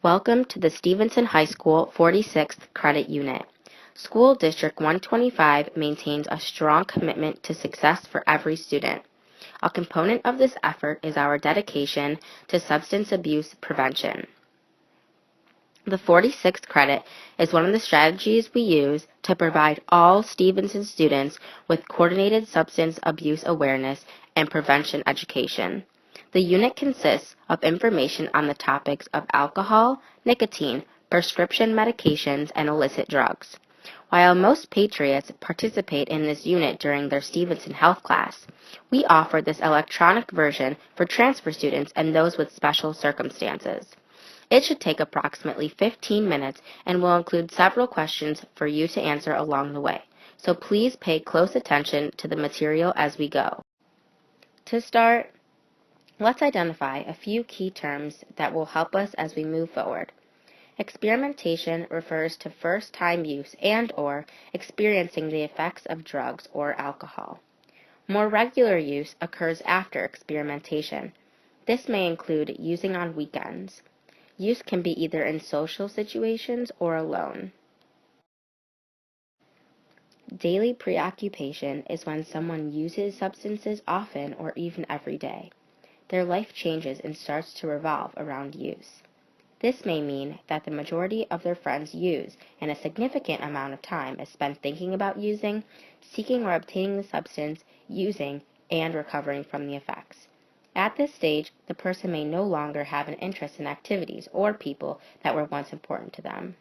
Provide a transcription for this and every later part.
Welcome to the Stevenson High School 46th Credit Unit. School District 125 maintains a strong commitment to success for every student. A component of this effort is our dedication to substance abuse prevention. The 46th credit is one of the strategies we use to provide all Stevenson students with coordinated substance abuse awareness and prevention education. The unit consists of information on the topics of alcohol, nicotine, prescription medications, and illicit drugs. While most patriots participate in this unit during their Stevenson health class, we offer this electronic version for transfer students and those with special circumstances. It should take approximately 15 minutes and will include several questions for you to answer along the way, so please pay close attention to the material as we go. To start, let's identify a few key terms that will help us as we move forward. Experimentation refers to first-time use and/or experiencing the effects of drugs or alcohol. More regular use occurs after experimentation. This may include using on weekends. Use can be either in social situations or alone. Daily preoccupation is when someone uses substances often or even every day. Their life changes and starts to revolve around use. This may mean that the majority of their friends use, and a significant amount of time is spent thinking about using, seeking or obtaining the substance, using, and recovering from the effects. At this stage, the person may no longer have an interest in activities or people that were once important to them.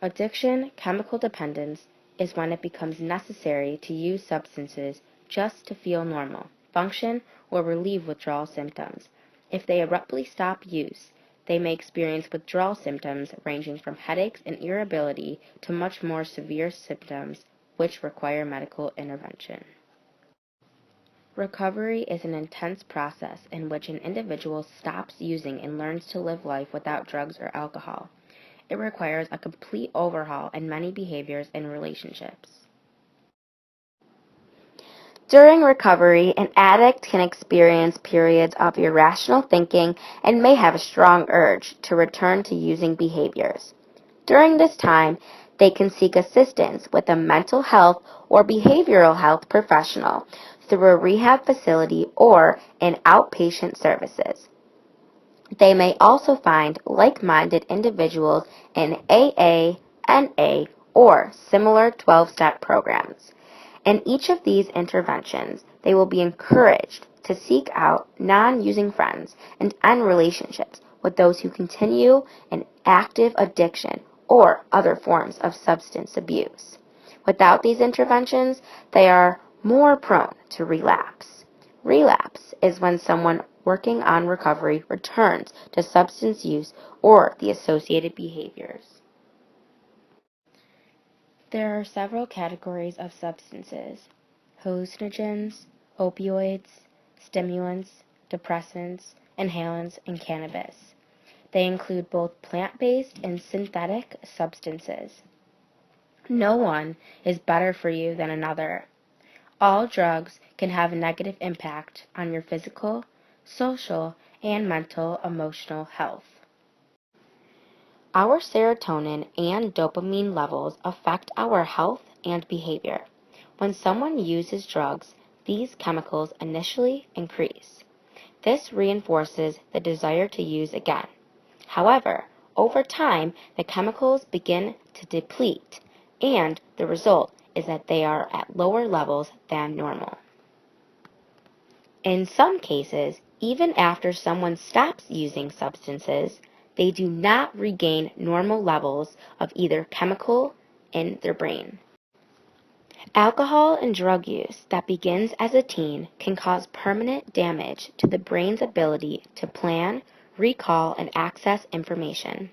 Addiction, chemical dependence, is when it becomes necessary to use substances just to feel normal, function, or relieve withdrawal symptoms. If they abruptly stop use, they may experience withdrawal symptoms ranging from headaches and irritability to much more severe symptoms which require medical intervention. Recovery is an intense process in which an individual stops using and learns to live life without drugs or alcohol. It requires a complete overhaul in many behaviors and relationships. During recovery, an addict can experience periods of irrational thinking and may have a strong urge to return to using behaviors. During this time, they can seek assistance with a mental health or behavioral health professional through a rehab facility or in outpatient services. They may also find like-minded individuals in AA, NA, or similar 12-step programs. In each of these interventions, they will be encouraged to seek out non-using friends and end relationships with those who continue an active addiction or other forms of substance abuse. Without these interventions, they are more prone to relapse. Relapse is when someone working on recovery returns to substance use or the associated behaviors. There are several categories of substances: hallucinogens, opioids, stimulants, depressants, inhalants, and cannabis. They include both plant-based and synthetic substances. No one is better for you than another. All drugs can have a negative impact on your physical, social, and mental emotional health. Our serotonin and dopamine levels affect our health and behavior. When someone uses drugs, these chemicals initially increase. This reinforces the desire to use again. However, over time, the chemicals begin to deplete, and the result is that they are at lower levels than normal. In some cases, even after someone stops using substances, they do not regain normal levels of either chemical in their brain. Alcohol and drug use that begins as a teen can cause permanent damage to the brain's ability to plan, recall, and access information.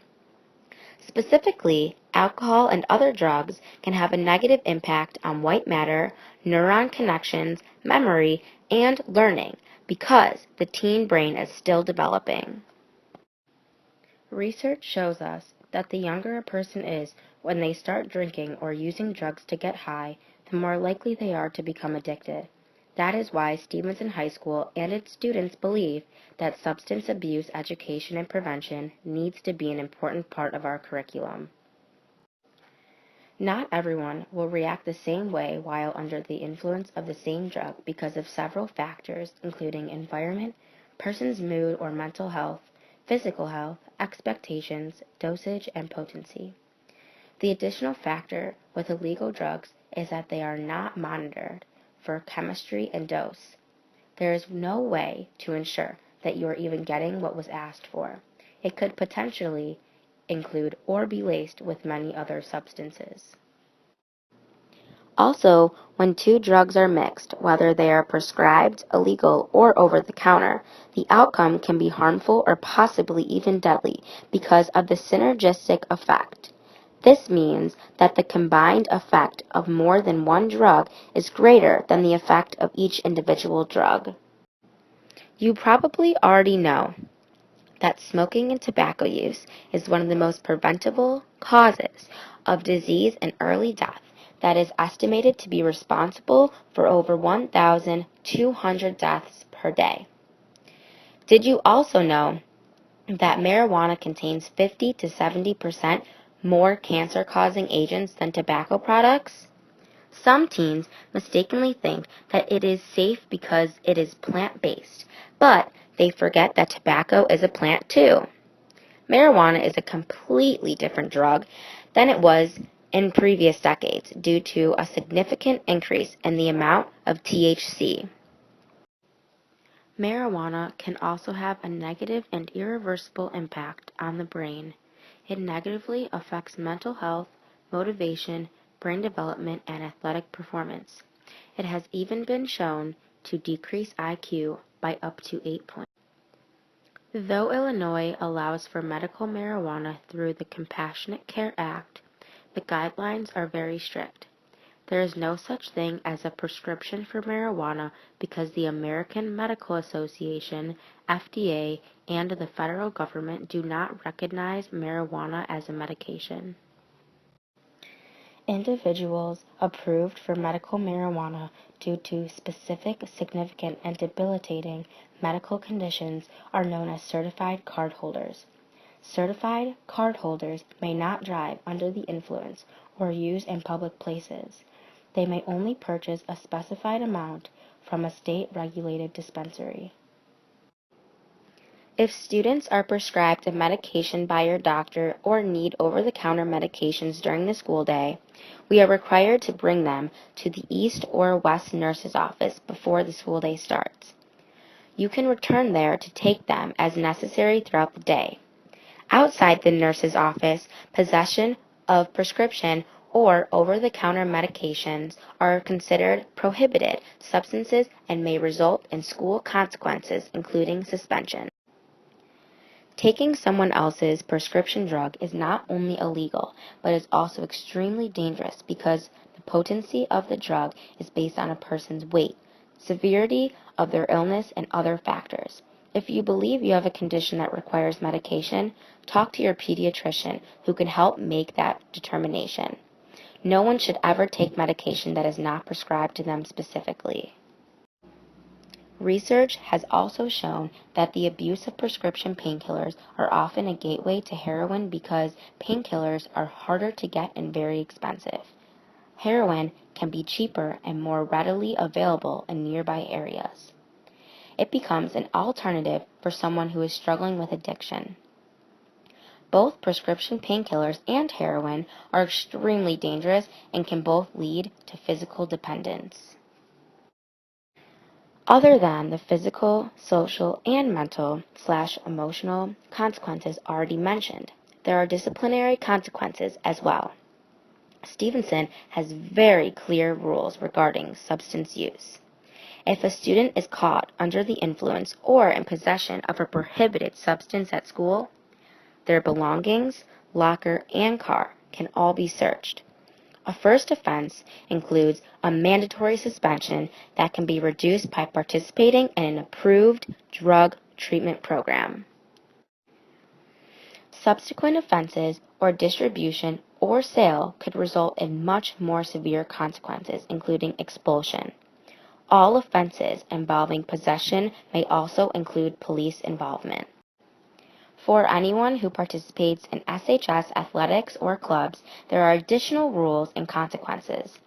Specifically, alcohol and other drugs can have a negative impact on white matter, neuron connections, memory, and learning because the teen brain is still developing. Research shows us that the younger a person is when they start drinking or using drugs to get high, the more likely they are to become addicted. That is why Stevenson High School and its students believe that substance abuse education and prevention needs to be an important part of our curriculum. Not everyone will react the same way while under the influence of the same drug because of several factors, including environment, person's mood or mental health, physical health, expectations, dosage, and potency. The additional factor with illegal drugs is that they are not monitored for chemistry and dose. There is no way to ensure that you are even getting what was asked for. It could potentially include or be laced with many other substances. Also, when two drugs are mixed, whether they are prescribed, illegal, or over the counter, the outcome can be harmful or possibly even deadly because of the synergistic effect. This means that the combined effect of more than one drug is greater than the effect of each individual drug. You probably already know that smoking and tobacco use is one of the most preventable causes of disease and early death that is estimated to be responsible for over 1,200 deaths per day. Did you also know that marijuana contains 50 to 70% more cancer-causing agents than tobacco products? Some teens mistakenly think that it is safe because it is plant-based, but they forget that tobacco is a plant too. Marijuana is a completely different drug than it was in previous decades due to a significant increase in the amount of THC. Marijuana can also have a negative and irreversible impact on the brain. It negatively affects mental health, motivation, brain development, and athletic performance. It has even been shown to decrease IQ by up to 8 points. Though Illinois allows for medical marijuana through the Compassionate Care Act, the guidelines are very strict. There is no such thing as a prescription for marijuana because the American Medical Association, FDA, and the federal government do not recognize marijuana as a medication. Individuals approved for medical marijuana due to specific, significant, and debilitating medical conditions are known as certified cardholders. Certified cardholders may not drive under the influence or use in public places. They may only purchase a specified amount from a state-regulated dispensary. If students are prescribed a medication by your doctor or need over-the-counter medications during the school day, we are required to bring them to the East or West nurse's office before the school day starts. You can return there to take them as necessary throughout the day. Outside the nurse's office, possession of prescription or over-the-counter medications are considered prohibited substances and may result in school consequences, including suspension. Taking someone else's prescription drug is not only illegal, but is also extremely dangerous because the potency of the drug is based on a person's weight, severity of their illness, and other factors. If you believe you have a condition that requires medication, talk to your pediatrician who can help make that determination. No one should ever take medication that is not prescribed to them specifically. Research has also shown that the abuse of prescription painkillers are often a gateway to heroin because painkillers are harder to get and very expensive. Heroin can be cheaper and more readily available in nearby areas. It becomes an alternative for someone who is struggling with addiction. Both prescription painkillers and heroin are extremely dangerous and can both lead to physical dependence. Other than the physical, social, and mental/emotional consequences already mentioned, there are disciplinary consequences as well. Stevenson has very clear rules regarding substance use. If a student is caught under the influence or in possession of a prohibited substance at school, their belongings, locker, and car can all be searched. A first offense includes a mandatory suspension that can be reduced by participating in an approved drug treatment program. Subsequent offenses or distribution or sale could result in much more severe consequences, including expulsion. All offenses involving possession may also include police involvement. For anyone who participates in SHS athletics or clubs, there are additional rules and consequences.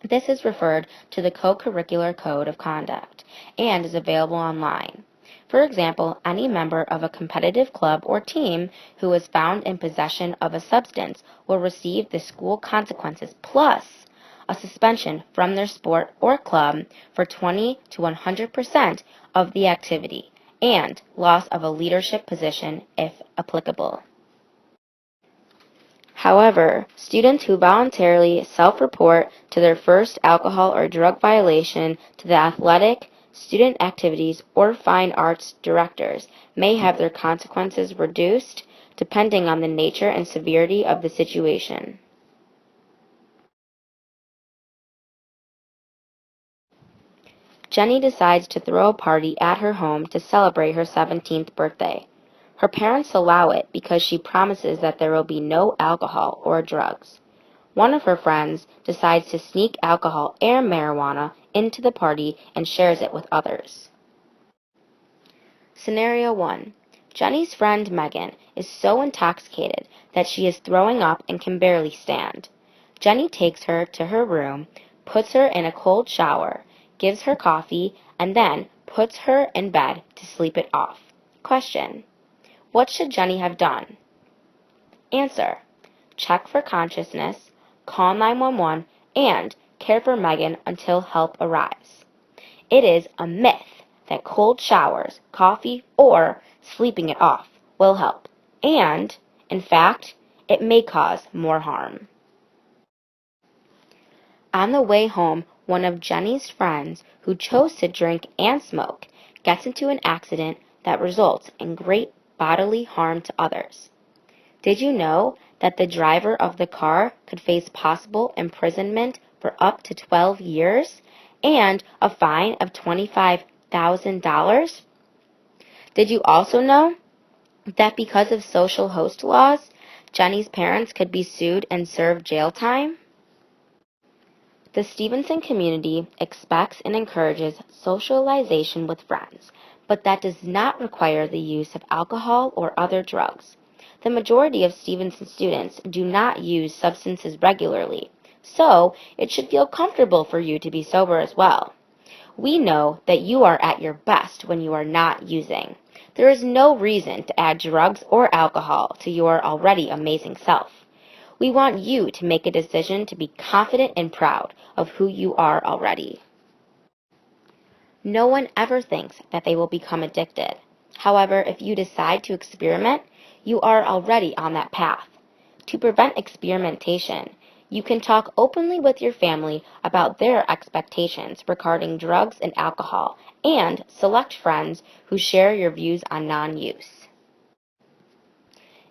This is referred to the Co-Curricular Code of Conduct and is available online. For example, any member of a competitive club or team who is found in possession of a substance will receive the school consequences plus a suspension from their sport or club for 20 to 100% of the activity and loss of a leadership position if applicable. However, students who voluntarily self-report to their first alcohol or drug violation to the athletic, student activities, or fine arts directors may have their consequences reduced depending on the nature and severity of the situation. Jenny decides to throw a party at her home to celebrate her 17th birthday. Her parents allow it because she promises that there will be no alcohol or drugs. One of her friends decides to sneak alcohol and marijuana into the party and shares it with others. Scenario 1. Jenny's friend Megan is so intoxicated that she is throwing up and can barely stand. Jenny takes her to her room, puts her in a cold shower, gives her coffee, and then puts her in bed to sleep it off. Question: what should Jenny have done? Answer: check for consciousness, call 911, and care for Megan until help arrives. It is a myth that cold showers, coffee, or sleeping it off will help, and, in fact, it may cause more harm. On the way home, one of Jenny's friends, who chose to drink and smoke, gets into an accident that results in great bodily harm to others. Did you know that the driver of the car could face possible imprisonment for up to 12 years and a fine of $25,000? Did you also know that because of social host laws, Jenny's parents could be sued and serve jail time? The Stevenson community expects and encourages socialization with friends, but that does not require the use of alcohol or other drugs. The majority of Stevenson students do not use substances regularly, so it should feel comfortable for you to be sober as well. We know that you are at your best when you are not using. There is no reason to add drugs or alcohol to your already amazing self. We want you to make a decision to be confident and proud of who you are already. No one ever thinks that they will become addicted. However, if you decide to experiment, you are already on that path. To prevent experimentation, you can talk openly with your family about their expectations regarding drugs and alcohol, and select friends who share your views on non-use.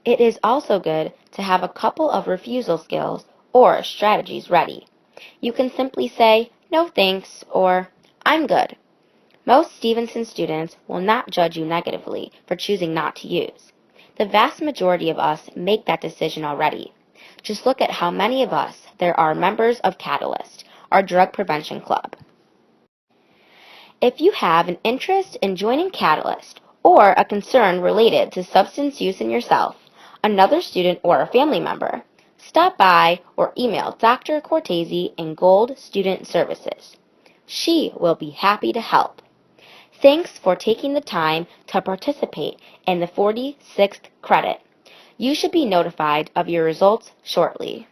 It is also good to have a couple of refusal skills or strategies ready. You can simply say, "No thanks," or "I'm good." Most Stevenson students will not judge you negatively for choosing not to use. The vast majority of us make that decision already. Just look at how many of us there are members of Catalyst, our drug prevention club. If you have an interest in joining Catalyst or a concern related to substance use in yourself, another student, or a family member, stop by or email Dr. Cortese in Gold Student Services. She will be happy to help. Thanks for taking the time to participate in the 46th credit. You should be notified of your results shortly.